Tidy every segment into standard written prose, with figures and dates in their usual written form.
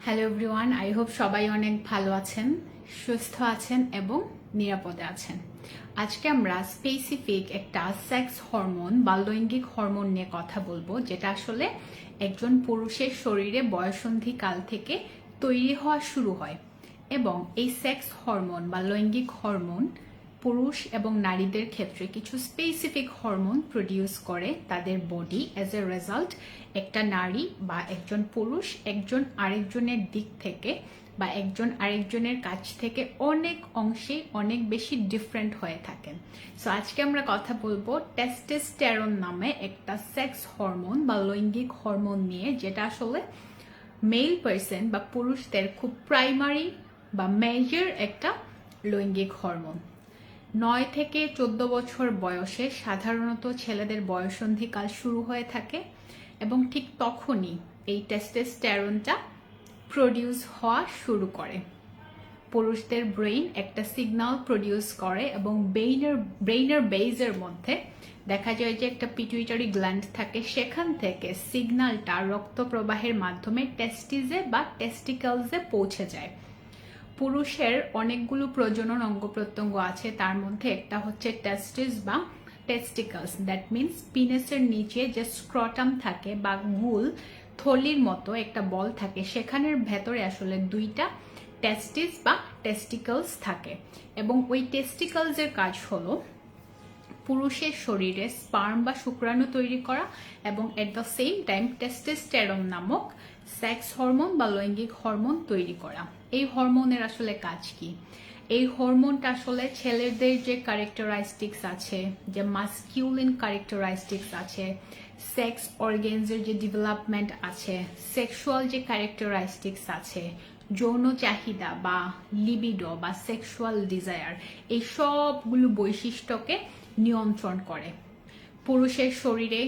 Hello everyone, I hope সবাই অনেক ভালো আছেন, সুস্থ আছেন এবং নিরাপদে আছেন। আজকে আমরা স্পেসিফিক একটা সেক্স হরমোন বা লৈঙ্গিক হরমোন নিয়ে কথা বলবো, যেটা আসলে একজন পুরুষের শরীরে বয়ঃসন্ধি কাল থেকে তৈরি হওয়া শুরু হয়। এবং এই সেক্স হরমোন বা লৈঙ্গিক হরমোন পুরুষ এবং নারীদের ক্ষেত্রে কিছু স্পেসিফিক হরমোন প্রডিউস করে তাদের বডি। অ্যাজ এ রেজাল্ট একটা নারী বা একজন পুরুষ একজন আরেকজনের দিক থেকে বা একজন আরেকজনের কাছ থেকে অনেক অংশে অনেক বেশি ডিফারেন্ট হয়ে থাকেন। সো আজকে আমরা কথা বলবো টেস্টোস্টেরন নামে একটা সেক্স হরমোন বা লৈঙ্গিক হরমোন নিয়ে, যেটা আসলে মেল পার্সন বা পুরুষদের খুব প্রাইমারি বা মেজর একটা লৈঙ্গিক হরমোন। 9 থেকে 14 বছর বয়সে সাধারণত ছেলেদের বয়ঃসন্ধিকাল শুরু হয়ে থাকে এবং ঠিক তখনই এই টেস্টোস্টেরনটা প্রডিউস হওয়া শুরু করে। পুরুষদের ব্রেইন একটা সিগন্যাল প্রডিউস করে এবং ব্রেইনের বেজের মধ্যে দেখা যায় যে একটা পিটুইটারি গ্ল্যান্ড থাকে, সেখান থেকে সিগন্যালটা রক্ত প্রবাহের মাধ্যমে টেস্টিসে বা টেস্টিকলসে পৌঁছে যায়। পুরুষের অনেকগুলো প্রজনন অঙ্গ প্রত্যঙ্গ আছে, তার মধ্যে একটা হচ্ছে টেস্টিস বা টেস্টিকলস। দ্যাট মিনস পিনাসের নিচে যে স্ক্রটাম থাকে বা গুল থলির মতো একটা বল থাকে, সেখানের ভেতরে আসলে দুইটা টেস্টিস বা টেস্টিকলস থাকে। এবং ওই টেস্টিকলসের কাজ হলো পুরুষের শরীরে স্পার্ম বা শুক্রাণু তৈরি করা এবং at the same time testosterone নামক সেক্স হরমোন বা লৈঙ্গিক হরমোন তৈরি করা। এই হরমোনের আসলে কাজ কি? এই হরমোনটা আসলে ছেলেদের যে ক্যারেক্টারিস্টিক্স আছে, যে মাস্কিউলিন ক্যারেক্টারিস্টিক্স আছে, সেক্স অর্গেনসের যে ডেভেলপমেন্ট আছে, সেক্সুয়াল যে ক্যারেক্টারিস্টিক্স আছে, যৌন চাহিদা বা লিবিডো বা সেক্সুয়াল ডিজায়ার, এই সবগুলো বৈশিষ্ট্যকে নিয়ন্ত্রণ করে। পুরুষের শরীরে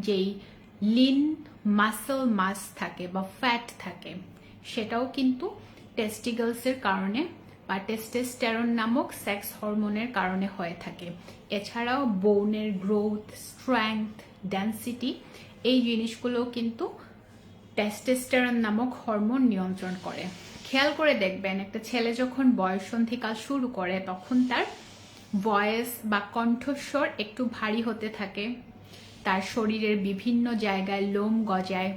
যেই লিন মাসল মাস থাকে বা ফ্যাট থাকে, সেটাও কিন্তু টেস্টিকলসের কারণে বা টেস্টোস্টেরন নামক সেক্স হরমোনের কারণে হয়ে থাকে। এছাড়াও বোনের গ্রোথ, স্ট্রেংথ, ডেন্সিটি, এই জিনিসগুলো কিন্তু টেস্টোস্টেরন নামক হরমোন নিয়ন্ত্রণ করে। খেয়াল করে দেখবেন, একটা ছেলে যখন বয়ঃসন্ধিকাল শুরু করে তখন তার ভয়েস বা কণ্ঠস্বর একটু ভারী হতে থাকে, তার শরীরের বিভিন্ন জায়গায় লোম গজায়,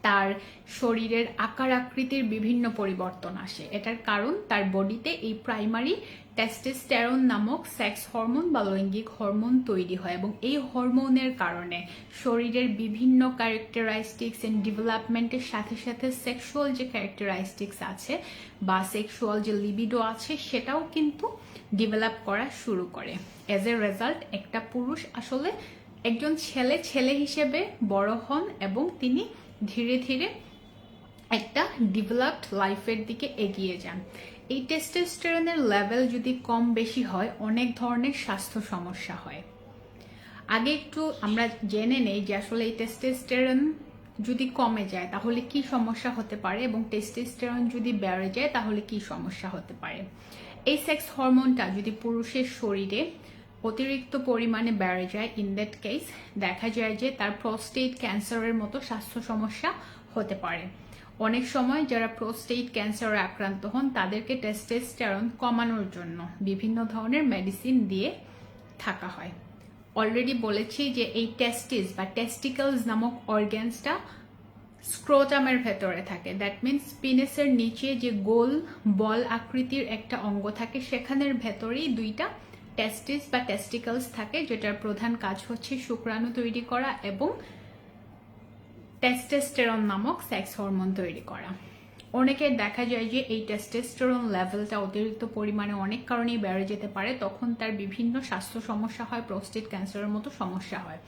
তার শরীরের আকার আকৃতির বিভিন্ন পরিবর্তন আসে। এটার কারণ তার বডিতে এই প্রাইমারি টেস্টোস্টেরন নামক সেক্স হরমোন বা লৈঙ্গিক হরমোন তৈরি হয় এবং এই হরমোনের কারণে শরীরের বিভিন্ন ক্যারেক্টারিস্টিক্স এন্ড ডেভেলপমেন্টের সাথে সাথে সেক্সুয়াল যে ক্যারেক্টারিস্টিক্স আছে বা সেক্সুয়াল যে লিবিডো আছে, সেটাও কিন্তু ডেভেলপ করা শুরু করে। এজ এ রেজাল্ট একটা পুরুষ আসলে একজন ছেলে হিসেবে বড় হন এবং তিনি ধীরে ধীরে একটা ডেভেলপড লাইফের দিকে এগিয়ে যান। এই টেস্টোস্টেরনের লেভেল যদি কম বেশি হয়, অনেক ধরনের স্বাস্থ্য সমস্যা হয়। আগে একটু আমরা জেনে নেই যে আসলে এই টেস্টোস্টেরন যদি কমে যায় তাহলে কি সমস্যা হতে পারে এবং টেস্টোস্টেরন যদি বেড়ে যায় তাহলে কি সমস্যা হতে পারে। এই সেক্স হরমোনটা যদি পুরুষের শরীরে অতিরিক্ত পরিমাণে বেড়ে যায়, ইন দ্যাট কেস দেখা যায় যে তার প্রোস্টেট ক্যান্সারের মতো স্বাস্থ্য সমস্যা হতে পারে। অনেক সময় যারা প্রোস্টেট ক্যান্সারে আক্রান্ত হন তাদেরকে টেস্টোস্টেরন কমানোর জন্য বিভিন্ন ধরনের মেডিসিন দিয়ে থাকা হয়। অলরেডি বলেছি যে এই টেস্টিস বা টেস্টিকলস নামক অর্গ্যানসটা স্ক্রোটামের ভেতরে থাকে। দ্যাট মিনস পিনিসের নিচে যে গোল বল আকৃতির একটা অঙ্গ থাকে, সেখানের ভেতরেই দুইটা টেস্টিস বা টেস্টিকলস থাকে, যেটার প্রধান কাজ হচ্ছে শুক্রাণু তৈরি করা এবং টেস্টোস্টেরন নামক সেক্স হরমোন তৈরি করা। অনেকের দেখা যায় যে এই টেস্টোস্টেরন লেভেলটা অতিরিক্ত পরিমাণে অনেক কারণেই বেড়ে যেতে পারে, তখন তার বিভিন্ন স্বাস্থ্য সমস্যা হয়, প্রোস্টেট ক্যান্সারের মতো সমস্যা হয়।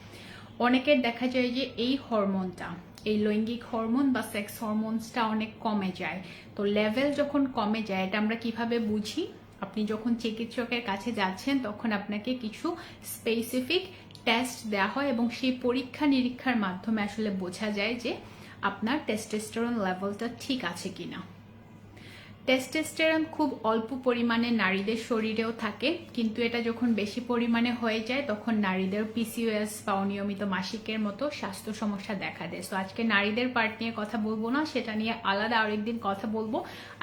অনেকের দেখা যায় যে এই হরমোনটা, এই লৈঙ্গিক হরমোন বা সেক্স হরমোনসটা অনেক কমে যায়। তো লেভেল যখন কমে যায়, এটা আমরা কিভাবে বুঝি? আপনি যখন চিকিৎসকের কাছে যাচ্ছেন তখন আপনাকে কিছু স্পেসিফিক টেস্ট দেওয়া হয় এবং সেই পরীক্ষা নিরীক্ষার মাধ্যমে আসলে বোঝা যায় যে আপনার টেস্টোস্টেরন লেভেলটা ঠিক আছে কিনা। টেস্টোস্টেরন খুব অল্প পরিমাণে নারীদের শরীরেও থাকে, কিন্তু এটা যখন বেশি পরিমাণে হয়ে যায় তখন নারীদের পিসিওএস বা অনিয়মিত মাসিকের মতো স্বাস্থ্য সমস্যা দেখা দেয়। তো আজকে নারীদের পার্ট নিয়ে কথা বলবো না, সেটা নিয়ে আলাদা আরেকদিন কথা বলবো।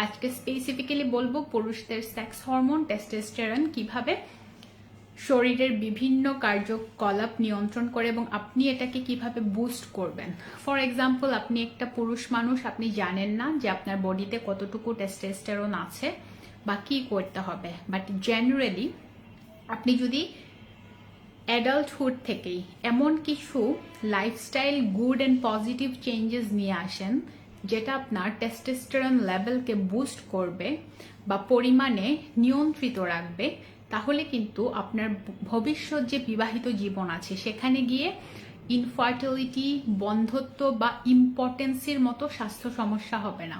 আজকে স্পেসিফিক্যালি বলবো পুরুষদের সেক্স হরমোন টেস্টোস্টেরন কিভাবে শরীরের বিভিন্ন কার্যকলাপ নিয়ন্ত্রণ করে এবং আপনি এটাকে কিভাবে বুস্ট করবেন। ফর এক্সাম্পল, আপনি একটা পুরুষ মানুষ, আপনি জানেন না যে আপনার বডিতে কতটুকু টেস্টোস্টেরন আছে বা কি করতে হবে, বাট জেনারেলি আপনি যদি অ্যাডাল্টহুড থেকেই এমন কিছু lifestyle good and positive changes নিয়ে আসেন যেটা আপনার টেস্টোস্টেরন লেভেলকে বুস্ট করবে বা পরিমাণে নিয়ন্ত্রিত রাখবে, তাহলে কিন্তু আপনার ভবিষ্যৎ যে বিবাহিত জীবন আছে সেখানে গিয়ে ইনফার্টিলিটি, বন্ধ্যত্ব বা ইম্পর্টেন্সির মতো স্বাস্থ্য সমস্যা হবে না।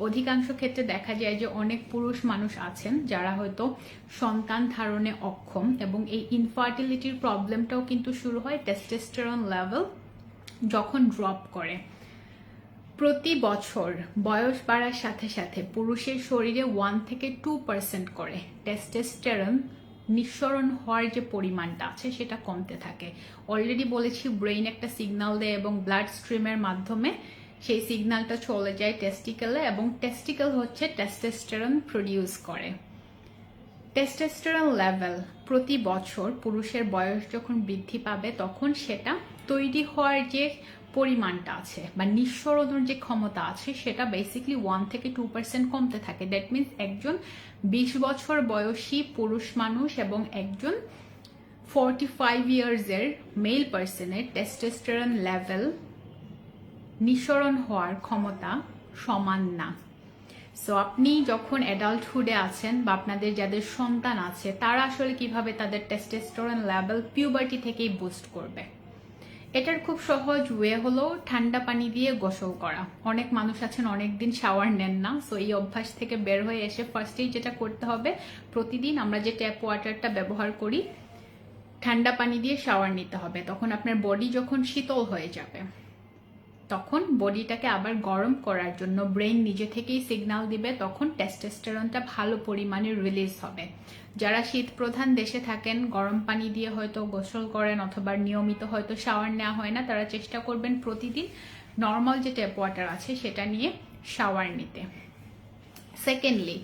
অধিকাংশ ক্ষেত্রে দেখা যায় যে অনেক পুরুষ মানুষ আছেন যারা হয়তো সন্তান ধারণে অক্ষম, এবং এই ইনফার্টিলিটির প্রবলেমটাও কিন্তু শুরু হয় টেস্টোস্টেরন লেভেল যখন ড্রপ করে। প্রতি বছর বয়স বাড়ার সাথে সাথে পুরুষের শরীরে 1 থেকে 2% করে টেস্টোস্টেরন নিঃসরণ হওয়ার যে পরিমাণটা আছে সেটা কমতে থাকে। অলরেডি বলেছি, ব্রেইন একটা সিগন্যাল দেয় এবং ব্লাড স্ট্রিমের মাধ্যমে সেই সিগন্যালটা চলে যায় টেস্টিকেলে, এবং টেস্টিকেল হচ্ছে টেস্টোস্টেরন প্রডিউস করে। টেস্টোস্টেরন লেভেল প্রতি বছর পুরুষের বয়স যখন বৃদ্ধি পাবে তখন সেটা তৈরি হওয়ার যে পরিমাণটা আছে বা নিঃসরণের যে ক্ষমতা আছে সেটা বেসিক্যালি 1 থেকে 2% কমতে থাকে। দ্যাট মিনস একজন 20 বছর বয়সী পুরুষ মানুষ এবং একজন 45 ইয়ার্সের মেল পার্সনের টেস্টোস্টেরন লেভেল নিঃসরণ হওয়ার ক্ষমতা সমান না। সো আপনি যখন অ্যাডাল্টহুডে আছেন বা আপনাদের যাদের সন্তান আছে তারা আসলে কিভাবে তাদের টেস্টোস্টেরন লেভেল পিউবার্টি থেকেই বুস্ট করবে। এটার খুব সহজ ওয়ে হলো ঠান্ডা পানি দিয়ে গোসল করা। অনেক মানুষ আছেন অনেকদিন শাওয়ার নেন না, সো এই অভ্যাস থেকে বের হয়ে এসে ফার্স্টেই যেটা করতে হবে, প্রতিদিন আমরা যে ট্যাপ ওয়াটারটা ব্যবহার করি ঠান্ডা পানি দিয়ে শাওয়ার নিতে হবে। তখন আপনার বডি যখন শীতল হয়ে যাবে তখন বডিটাকে আবার গরম করার জন্য ব্রেইন নিজে থেকেই সিগন্যাল দিবে, তখন টেস্টোস্টেরনটা ভালো পরিমাণে রিলিজ হবে। যারা শীত প্রধান দেশে থাকেন, গরম পানি দিয়ে হয়তো গোসল করেন অথবা নিয়মিত হয়তো শাওয়ার নেওয়া হয় না, তারা চেষ্টা করবেন প্রতিদিন নর্মাল যে ট্যাপ ওয়াটার আছে সেটা নিয়ে শাওয়ার নিতে। সেকেন্ডলি,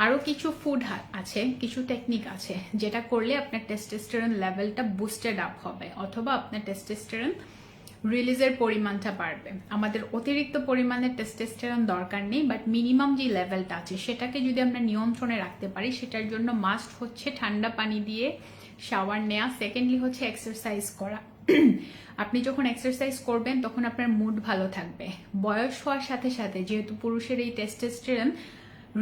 আরও কিছু ফুড আছে, কিছু টেকনিক আছে যেটা করলে আপনার টেস্টোস্টেরন লেভেলটা বুস্টেড আপ হবে অথবা আপনার টেস্টোস্টেরন রিলিজের পরিমাণটা বাড়বে। আমাদের অতিরিক্ত পরিমাণে টেস্টোস্টেরন দরকার নেই, বাট মিনিমাম যে লেভেলটা আছে সেটাকে যদি আমরা নিয়ন্ত্রণে রাখতে পারি সেটার জন্য মাস্ট হচ্ছে ঠান্ডা পানি দিয়ে শাওয়ার নেওয়া। সেকেন্ডলি হচ্ছে এক্সারসাইজ করা। আপনি যখন এক্সারসাইজ করবেন তখন আপনার মুড ভালো থাকবে। বয়স হওয়ার সাথে সাথে যেহেতু পুরুষের এই টেস্টোস্টেরন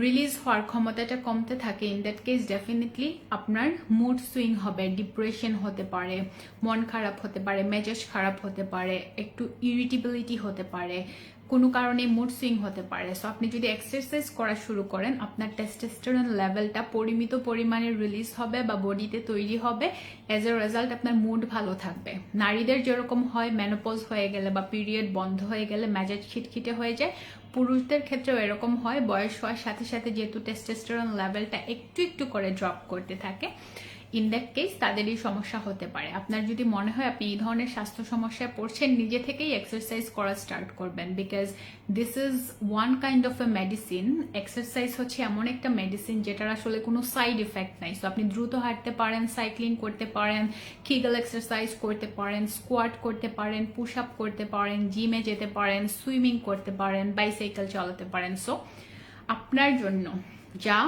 রিলিজ হওয়ার ক্ষমতাটা কমতে থাকে, ইন দ্যাট কেস ডেফিনেটলি আপনার মুড সুইং হবে, ডিপ্রেশন হতে পারে, মন খারাপ হতে পারে, মেজাজ খারাপ হতে পারে, একটু ইরিটেবিলিটি হতে পারে, কোনো কারণে মুড সুইং হতে পারে। সো আপনি যদি এক্সারসাইজ করা শুরু করেন আপনার টেস্টোস্টেরন লেভেলটা পরিমিত পরিমাণে রিলিজ হবে বা বডিতে তৈরি হবে। অ্যাজ এ রেজাল্ট আপনার মুড ভালো থাকবে। নারীদের যেরকম হয় মেনোপজ হয়ে গেলে বা পিরিয়ড বন্ধ হয়ে গেলে মেজাজ খিটখিটে হয়ে যায়, পুরুষদের ক্ষেত্রেও এরকম হয়। বয়স হওয়ার সাথে সাথে যেহেতু টেস্টোস্টেরন লেভেলটা একটু একটু করে ড্রপ করতে থাকে, ইন দ্যাট কেস তাদের এই সমস্যা হতে পারে। আপনার যদি মনে হয় আপনি এই ধরনের স্বাস্থ্য সমস্যায় পড়ছেন, নিজে থেকেই এক্সারসাইজ করা স্টার্ট করবেন, because this is one kind of A medicine. Exercise হচ্ছে এমন একটা মেডিসিন যেটার আসলে কোনো সাইড ইফেক্ট নাই। সো আপনি দ্রুত হাঁটতে পারেন, সাইক্লিং করতে পারেন, কিগল এক্সারসাইজ করতে পারেন, স্কোয়াট করতে পারেন, পুশ আপ করতে পারেন, জিমে যেতে পারেন, সুইমিং করতে পারেন, বাইসাইকেল চালাতে পারেন। সো আপনার জন্য যা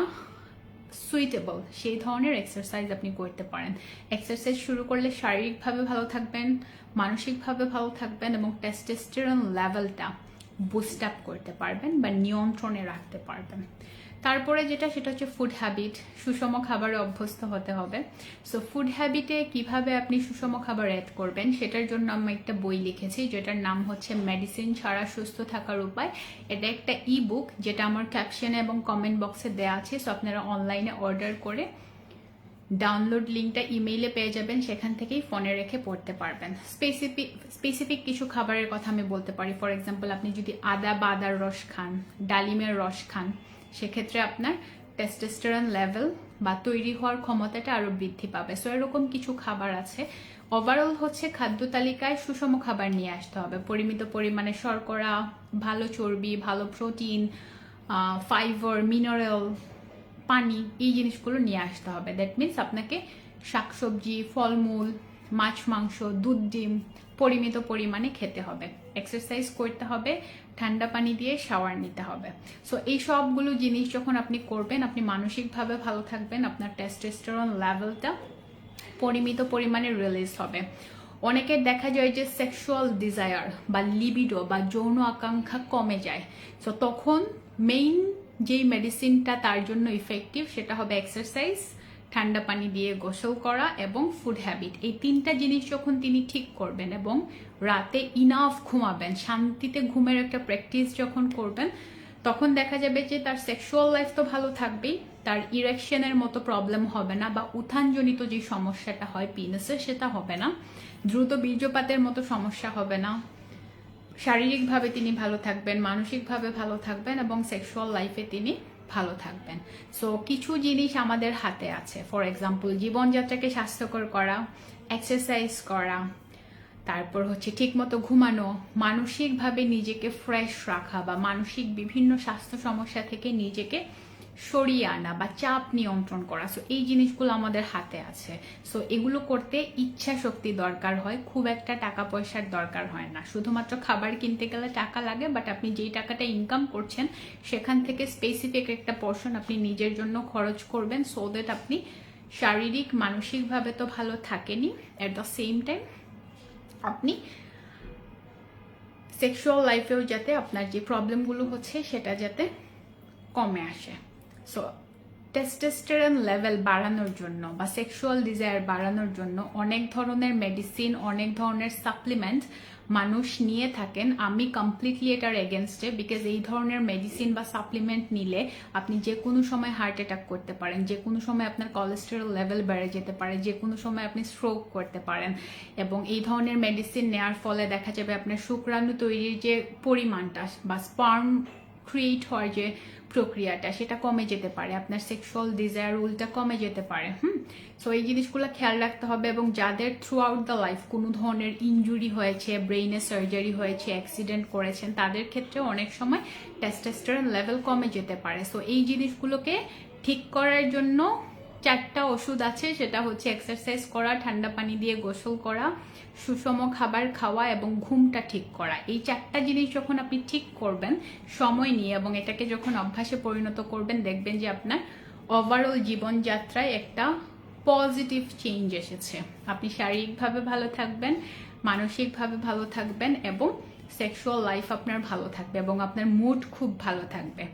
সুইটেবল সেই ধরনের এক্সারসাইজ আপনি করতে পারেন। এক্সারসাইজ শুরু করলে শারীরিকভাবে ভালো থাকবেন, মানসিকভাবে ভালো থাকবেন এবং টেস্টোস্টেরন লেভেলটা বুস্ট আপ করতে পারবেন বা নিয়ন্ত্রণে রাখতে পারবেন। তারপরে যেটা সেটা হচ্ছে ফুড হ্যাবিট। সুষম খাবারে অভ্যস্ত হতে হবে। সো ফুড হ্যাবিটে কিভাবে আপনি সুষম খাবার অ্যাড করবেন সেটার জন্য আমি একটা বই লিখেছি যেটার নাম হচ্ছে মেডিসিন ছাড়া সুস্থ থাকার উপায়। এটা একটা ই বুক যেটা আমার ক্যাপশনে এবং কমেন্ট বক্সে দেওয়া আছে। সো আপনারা অনলাইনে অর্ডার করে ডাউনলোড লিঙ্কটা ইমেইলে পেয়ে যাবেন, সেখান থেকেই ফোনে রেখে পড়তে পারবেন। স্পেসিফিক কিছু খাবারের কথা আমি বলতে পারি। ফর এক্সাম্পল, আপনি যদি আদা বা আদার রস খান, ডালিমের রস খান, সেক্ষেত্রে আপনার টেস্টোস্টেরন লেভেল বা তৈরি হওয়ার ক্ষমতাটা আরো বৃদ্ধি পাবে। সো এরকম কিছু খাবার আছে। ওভারঅল হচ্ছে খাদ্য তালিকায় সুষম খাবার নিয়ে আসতে হবে, পরিমিত পরিমাণে শর্করা, ভালো চর্বি, ভালো প্রোটিন, ফাইবার, মিনারেল, পানি, এই জিনিসগুলো নিয়ে আসতে হবে। দ্যাট মিনস আপনাকে শাকসবজি, ফলমূল, মাছ, মাংস, দুধ, ডিম পরিমিত পরিমাণে খেতে হবে, এক্সারসাইজ করতে হবে, ঠান্ডা পানি দিয়ে শাওয়ার নিতে হবে। সো এই সবগুলো জিনিস যখন আপনি করবেন, আপনি মানসিকভাবে ভালো থাকবেন, আপনার টেস্টোস্টেরন লেভেলটা পরিমিত পরিমাণে রিলিজ হবে। অনেকের দেখা যায় যে সেক্সুয়াল ডিজায়ার বা লিবিডো বা যৌন আকাঙ্ক্ষা কমে যায়। সো তখন মেইন যেই মেডিসিনটা তার জন্য ইফেক্টিভ সেটা হবে এক্সারসাইজ, ঠান্ডা পানি দিয়ে গোসল করা এবং ফুড হ্যাবিট। এই তিনটা জিনিস যখন তিনি ঠিক করবেন এবং রাতে ইনাফ ঘুমাবেন, শান্তিতে ঘুমের একটা প্র্যাকটিস যখন করবেন, তখন দেখা যাবে যে তার সেক্সুয়াল লাইফ তো ভালো থাকবেই, তার ইরেকশনের মতো প্রবলেম হবে না বা উত্থানজনিত যে সমস্যাটা হয় পিনাসের সেটা হবে না, দ্রুত বীর্যপাতের মতো সমস্যা হবে না, শারীরিকভাবে তিনি ভালো থাকবেন, মানসিকভাবে ভালো থাকবেন এবং সেক্সুয়াল লাইফে তিনি ভালো থাকবেন। সো কিছু জিনিস আমাদের হাতে আছে। ফর এক্সাম্পল, জীবনযাত্রাকে স্বাস্থ্যকর করা, এক্সারসাইজ করা, তারপর হচ্ছে ঠিকমতো ঘুমানো, মানসিকভাবে নিজেকে ফ্রেশ রাখা বা মানসিক বিভিন্ন স্বাস্থ্য সমস্যা থেকে নিজেকে সরিয়ে আনা বা চাপ নিয়ন্ত্রণ করা। সো এই জিনিসগুলো আমাদের হাতে আছে। সো এগুলো করতে ইচ্ছা শক্তি দরকার হয়, খুব একটা টাকা পয়সার দরকার হয় না। শুধুমাত্র খাবার কিনতে গেলে টাকা লাগে, বাট আপনি যেই টাকাটা ইনকাম করছেন সেখান থেকে স্পেসিফিক একটা পোর্শন আপনি নিজের জন্য খরচ করবেন, সো দ্যাট আপনি শারীরিক মানসিকভাবে তো ভালো থাকেনই, অ্যাট দ্য সেম টাইম আপনি সেক্সুয়াল লাইফেও যাতে আপনার যে প্রবলেমগুলো হচ্ছে সেটা যাতে কমে আসে। সো টেস্টোস্টেরন লেভেল বাড়ানোর জন্য বা সেক্সুয়াল ডিজায়ার বাড়ানোর জন্য অনেক ধরনের মেডিসিন, অনেক ধরনের সাপ্লিমেন্ট মানুষ নিয়ে থাকেন। আমি কমপ্লিটলি এটার এগেনস্টে, বিকজ এই ধরনের মেডিসিন বা সাপ্লিমেন্ট নিলে আপনি যে কোনো সময় হার্ট অ্যাটাক করতে পারেন, যে কোনো সময় আপনার কোলেস্টেরল লেভেল বেড়ে যেতে পারে, যে কোনো সময় আপনি স্ট্রোক করতে পারেন। এবং এই ধরনের মেডিসিন নেওয়ার ফলে দেখা যাবে আপনার শুক্রাণু তৈরির যে পরিমাণটা বা স্পার্ম ক্রিয়েট হওয়ার যে প্রক্রিয়াটা সেটা কমে যেতে পারে, আপনার সেক্সুয়াল ডিজায়ার উল্টা কমে যেতে পারে। সো এই জিনিসগুলো খেয়াল রাখতে হবে। এবং যাদের থ্রু আউট দ্য লাইফ কোনো ধরনের ইনজুরি হয়েছে, ব্রেইনে সার্জারি হয়েছে, অ্যাক্সিডেন্ট করেছেন, তাদের ক্ষেত্রে অনেক সময় টেস্টোস্টেরন লেভেল কমে যেতে পারে। সো এই জিনিসগুলোকে ঠিক করার জন্য 4টা ওষুধ আছে, সেটা হচ্ছে এক্সারসাইজ করা, ঠান্ডা পানি দিয়ে গোসল করা, সুষম খাবার খাওয়া এবং ঘুমটা ঠিক করা। এই 4টা জিনিস যখন আপনি ঠিক করবেন সময় নিয়ে এবং এটাকে যখন অভ্যাসে পরিণত করবেন, দেখবেন যে আপনার ওভারঅল জীবনযাত্রায় একটা পজিটিভ চেঞ্জ এসেছে। আপনি শারীরিকভাবে ভালো থাকবেন, মানসিকভাবে ভালো থাকবেন এবং সেক্সুয়াল লাইফ আপনার ভালো থাকবে এবং আপনার মুড খুব ভালো থাকবে।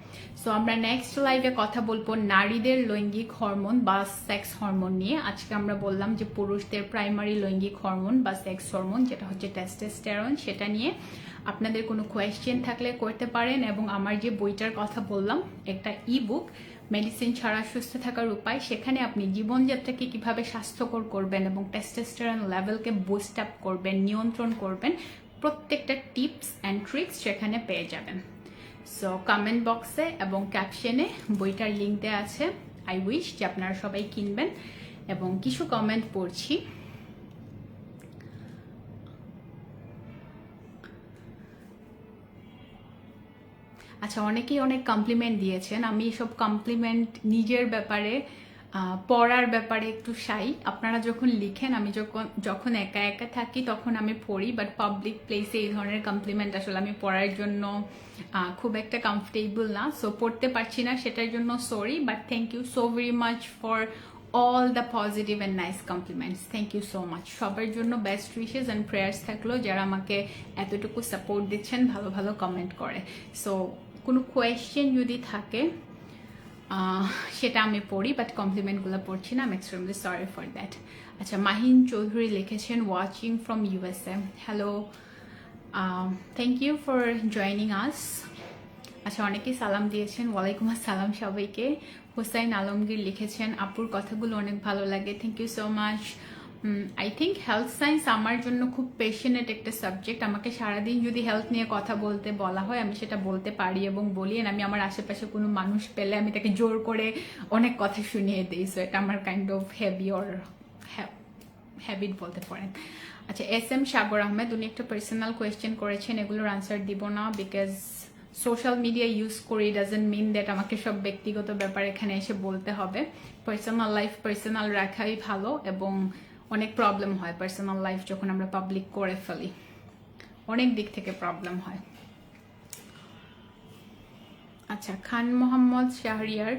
সো আমরা নেক্সট লাইভে কথা বলবো নারীদের লৈঙ্গিক হরমোন বা সেক্স হরমোন নিয়ে। আজকে আমরা বললাম যে পুরুষদের প্রাইমারি লৈঙ্গিক হরমোন বা সেক্স হরমোন যেটা হচ্ছে টেস্টোস্টেরন, সেটা নিয়ে আপনাদের কোনো কোয়েশ্চেন থাকলে করতে পারেন। এবং আমার যে বইটার কথা বললাম, একটা ই বুক মেডিসিন ছাড়া সুস্থ থাকার উপায়, সেখানে আপনি জীবনযাত্রাকে কিভাবে স্বাস্থ্যকর করবেন এবং টেস্টোস্টেরন লেভেলকে বুস্ট আপ করবেন, নিয়ন্ত্রণ করবেন, প্রত্যেকটা টিপস অ্যান্ড ট্রিক্স সেখানে পেয়ে যাবেন। সো কমেন্ট বক্সে এবং ক্যাপশনে বইটার লিঙ্ক দেওয়া আছে। আই উইশ যে আপনারা সবাই কিনবেন। এবং কিছু কমেন্ট পড়ছি। আচ্ছা, অনেকেই অনেক কমপ্লিমেন্ট দিয়েছেন। আমি এসব কমপ্লিমেন্ট নিজের ব্যাপারে, পড়ার ব্যাপারে একটু শাই। আপনারা যখন লিখেন, আমি যখন একা একা থাকি তখন আমি পড়ি, বাট পাবলিক প্লেসে এই ধরনের কমপ্লিমেন্ট আসলে আমি পড়ার জন্য খুব একটা কমফর্টেবল না। সো পড়তে পারছি না, সেটার জন্য sorry, but thank you so very much for all the positive and nice compliments. Thank you so much. সবার জন্য বেস্ট উইশেস অ্যান্ড প্রেয়ার্স থাকলো, যারা আমাকে এতটুকু সাপোর্ট দিচ্ছেন, ভালো ভালো কমেন্ট করে। সো কোনো কোয়েশ্চেন যদি থাকে সেটা আমি পড়ি, বাট কমপ্লিমেন্টগুলো পড়ছি না। I am extremely sorry for that. আচ্ছা, মাহিন চৌধুরী লিখেছেন watching from USA. Hello, thank you for joining us. আচ্ছা, অনেকেই সালাম দিয়েছেন, ওয়ালাইকুম আসসালাম সবাইকে। হোসাইন আলমগীর লিখেছেন আপুর কথাগুলো অনেক ভালো লাগে, thank you so much. I think health science আমার জন্য খুব পেশনেট একটা সাবজেক্ট। আমাকে সারাদিন যদি হেলথ নিয়ে কথা বলতে বলা হয় আমি সেটা বলতে পারি এবং বলি, আর আমি আমার আশেপাশে কোনো মানুষ পেলে আমি তাকে জোর করে অনেক কথা শুনিয়ে দিই। সো এটা আমার কাইন্ড অফ হ্যাবিট বলতে পারেন। আচ্ছা, SM সাগর আহমেদ, উনি একটা পার্সোনাল কোয়েশ্চেন করেছেন, এগুলোর আনসার দিব না বিকজ সোশ্যাল মিডিয়া ইউজ করি ডাজেন্ট মিন দ্যাট আমাকে সব ব্যক্তিগত ব্যাপার এখানে এসে বলতে হবে। পার্সোনাল লাইফ পার্সোনাল রাখাই ভালো, এবং অনেক প্রবলেম হয় পার্সোনাল লাইফ যখন আমরা পাবলিক করে ফেলি, অনেক দিক থেকে প্রবলেম হয়। আচ্ছা, খান মোহাম্মদ শাহরিয়ার,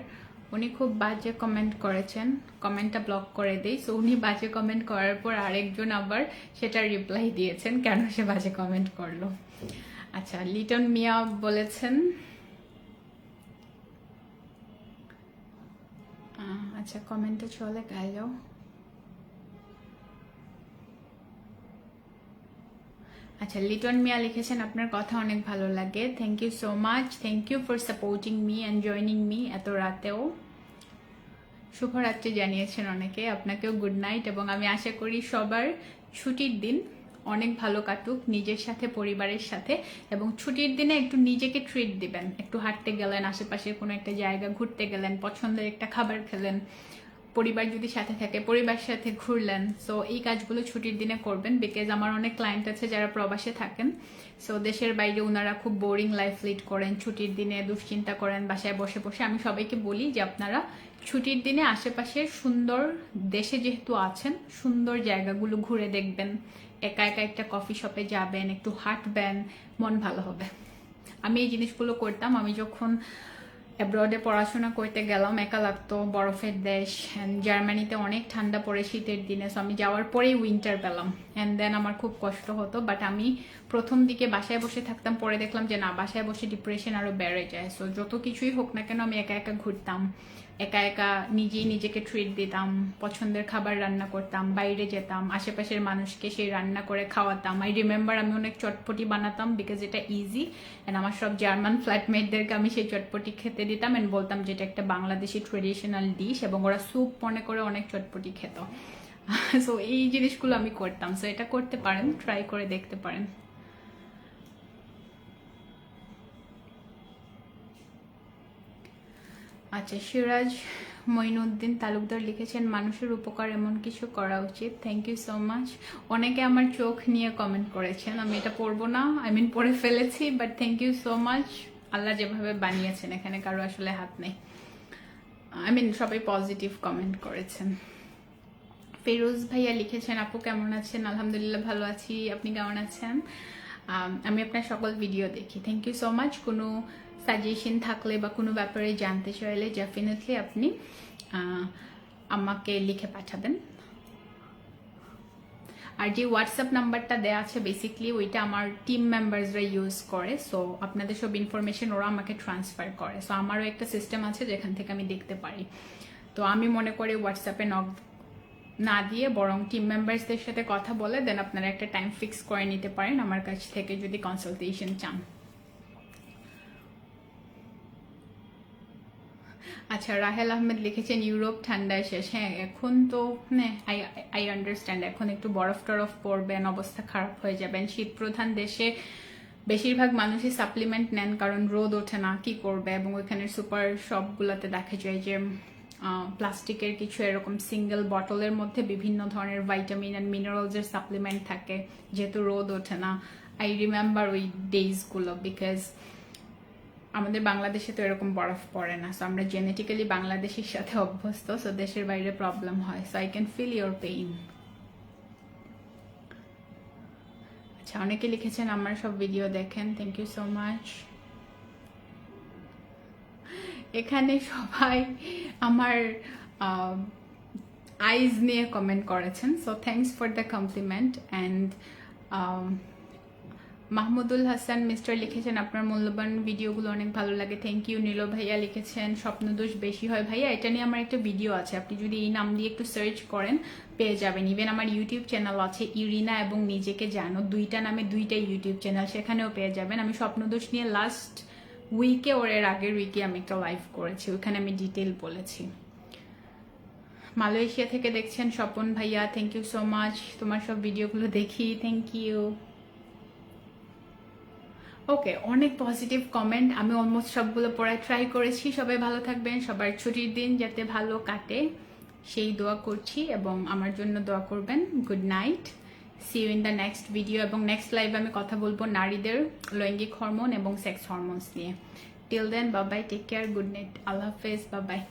উনি খুব বাজে কমেন্ট করেছেন, কমেন্টটা ব্লক করে দেই। সো উনি বাজে কমেন্ট করার পর আরেকজন আবার সেটা রিপ্লাই দিয়েছেন কেন সে বাজে কমেন্ট করলো। আচ্ছা, লিটন মিয়া বলেছেন, আচ্ছা কমেন্টে চলে গেল। আচ্ছা, লিটন মিয়া লিখেছেন আপনার কথা অনেক ভালো লাগে, thank you so much, thank you for supporting me and joining me এত রাতেও। শুভরাত্রি জানিয়েছেন অনেকে, আপনাকেও গুড নাইট, এবং আমি আশা করি সবার ছুটির দিন অনেক ভালো কাটুক নিজের সাথে পরিবারের সাথে, এবং ছুটির দিনে একটু নিজেকে ট্রিট দিবেন, একটু হাঁটতে গেলেন, আশেপাশে কোনো একটা জায়গা ঘুরতে গেলেন, পছন্দের একটা খাবার খেলেন, পরিবার যদি সাথে থাকে পরিবারের সাথে ঘুরলেন। সো এই কাজগুলো ছুটির দিনে করবেন, বিকজ আমার অনেক ক্লায়েন্ট আছে যারা প্রবাসে থাকেন। সো দেশের বাইরে ওনারা খুব বোরিং লাইফ লিড করেন, ছুটির দিনে দুশ্চিন্তা করেন বাসায় বসে বসে। আমি সবাইকে বলি যে আপনারা ছুটির দিনে আশেপাশের সুন্দর, দেশে যেহেতু আছেন, সুন্দর জায়গাগুলো ঘুরে দেখবেন, একা একা একটা কফি শপে যাবেন, একটু হাঁটবেন, মন ভালো হবে। আমি এই জিনিসগুলো করতাম। আমি যখন অ্যাব্রডে পড়াশোনা করতে গেলাম, একা লাগতো, বরফের দেশ, জার্মানিতে অনেক ঠান্ডা পড়ে শীতের দিনে। সো আমি যাওয়ার পরেই উইন্টার পেলাম, অ্যান্ড দেন আমার খুব কষ্ট হতো। বাট আমি প্রথম দিকে বাসায় বসে থাকতাম, পরে দেখলাম যে না, বাসায় বসে ডিপ্রেশন আরো বেড়ে যায়। সো যত কিছুই হোক না কেন আমি একা একা ঘুরতাম, একা একা নিজেই নিজেকে ট্রিট দিতাম, পছন্দের খাবার রান্না করতাম, বাইরে যেতাম, আশেপাশের মানুষকে সেই রান্না করে খাওয়াতাম। আই রিমেম্বার আমি অনেক চটপটি বানাতাম বিকজ এটা ইজি, অ্যান্ড আমার সব জার্মান ফ্ল্যাটমেটদেরকে আমি সেই চটপটি খেতে দিতাম অ্যান্ড বলতাম যে এটা একটা বাংলাদেশি ট্রেডিশনাল ডিশ, এবং ওরা স্যুপ মনে করে অনেক চটপটি খেত। সো এই জিনিসগুলো আমি করতাম। সো এটা করতে পারেন, ট্রাই করে দেখতে পারেন। আচ্ছা, সিরাজ মঈনুদ্দিন তালুকদার লিখেছেন মানুষের উপকার এমন কিছু করা উচিত, থ্যাংক ইউ সো মাচ। অনেকে আমার চোখ নিয়ে কমেন্ট করেছেন, আমি এটা পড়বো না, পড়ে ফেলেছি, but thank you so much. Allah যেভাবে বানিয়েছেন এখানে কারো আসলে হাত নেই। সবাই পজিটিভ কমেন্ট করেছেন। ফেরোজ ভাইয়া লিখেছেন আপু কেমন আছেন, আলহামদুলিল্লাহ ভালো আছি, আপনি কেমন আছেন? আমি আপনার সকল ভিডিও দেখি, থ্যাংক ইউ সো মাচ। কোনো সাজেশন থাকলে বা কোনো ব্যাপারে জানতে চাইলে ডেফিনেটলি আপনি আমাকে লিখে পাঠাবেন। আর যে হোয়াটসঅ্যাপ নাম্বারটা দেওয়া আছে বেসিকলি ওইটা আমার টিম মেম্বার্সরা ইউজ করে। সো আপনাদের সব ইনফরমেশন ওরা আমাকে ট্রান্সফার করে। সো আমারও একটা সিস্টেম আছে যেখান থেকে আমি দেখতে পারি। তো আমি মনে করি হোয়াটসঅ্যাপে নক না দিয়ে বরং টিম মেম্বার্সদের সাথে কথা বলে দেন আপনারা একটা টাইম ফিক্স করে নিতে পারেন আমার কাছ থেকে যদি কনসালটেশন চান। আচ্ছা, রাহেল আহমেদ লিখেছেন ইউরোপ ঠান্ডায় শেষ। হ্যাঁ, এখন তো আই আন্ডারস্ট্যান্ড, এখন একটু বরফ টরফ পড়বেন, অবস্থা খারাপ হয়ে যাবেন। শীত প্রধান দেশে বেশিরভাগ মানুষই সাপ্লিমেন্ট নেন কারণ রোদ ওঠে না, কি করবে। এবং ওইখানের সুপার শপগুলোতে দেখা যায় যে প্লাস্টিকের কিছু এরকম সিঙ্গেল বটলের মধ্যে বিভিন্ন ধরনের ভাইটামিন অ্যান্ড মিনারেলসের সাপ্লিমেন্ট থাকে, যেহেতু রোদ ওঠে না। আই রিমেম্বার ওই ডেজগুলো, বিকজ আমাদের বাংলাদেশে তো এরকম বরফ পড়ে না। সো আমরা জেনেটিক্যালি বাংলাদেশের সাথে অভ্যস্ত, সো দেশের বাইরে প্রবলেম হয়। So I can feel your pain. আচ্ছা, অনেকে লিখেছেন আমার সব ভিডিও দেখেন, থ্যাংক ইউ সো মাচ। এখানে সবাই আমার আইজ নিয়ে কমেন্ট করেছেন, so thanks for the compliment. And Mahmudul Hasan mister লিখেছেন আপনার মূল্যবান ভিডিওগুলো অনেক ভালো লাগে, থ্যাংক ইউ। নীল ভাইয়া লিখেছেন স্বপ্নদোষ বেশি হয় ভাইয়া, এটা নিয়ে আমার একটা ভিডিও আছে, আপনি যদি এই নাম দিয়ে একটু সার্চ করেন পেয়ে যাবেন। ইভেন আমার ইউটিউব চ্যানেল আছে ইরিনা এবং নিজেকে জানো, দুইটা নামে দুইটাই ইউটিউব চ্যানেল, সেখানেও পেয়ে যাবেন। আমি স্বপ্নদোষ নিয়ে লাস্ট উইকে ওর এর আগের উইকে আমি একটা লাইভ করেছি, ওইখানে আমি ডিটেল বলেছি। মালয়েশিয়া থেকে দেখছেন স্বপন ভাইয়া, থ্যাংক ইউ সো মাচ। তোমার সব ভিডিওগুলো দেখি, থ্যাংক ইউ। ওকে, অনেক পজিটিভ কমেন্ট, আমি অলমোস্ট সবগুলো পড়ায় ট্রাই করেছি। সবাই ভালো থাকবেন, সবার ছুটির দিন যাতে ভালো কাটে সেই দোয়া করছি, এবং আমার জন্য দোয়া করবেন। Good night, see you in the next video, এবং নেক্সট লাইভে আমি কথা বলবো নারীদের লৈঙ্গিক হরমোন এবং সেক্স হরমোনস নিয়ে। Till then, bye bye, take care, good night, আল্লাহ হাফেজ, বাবাই।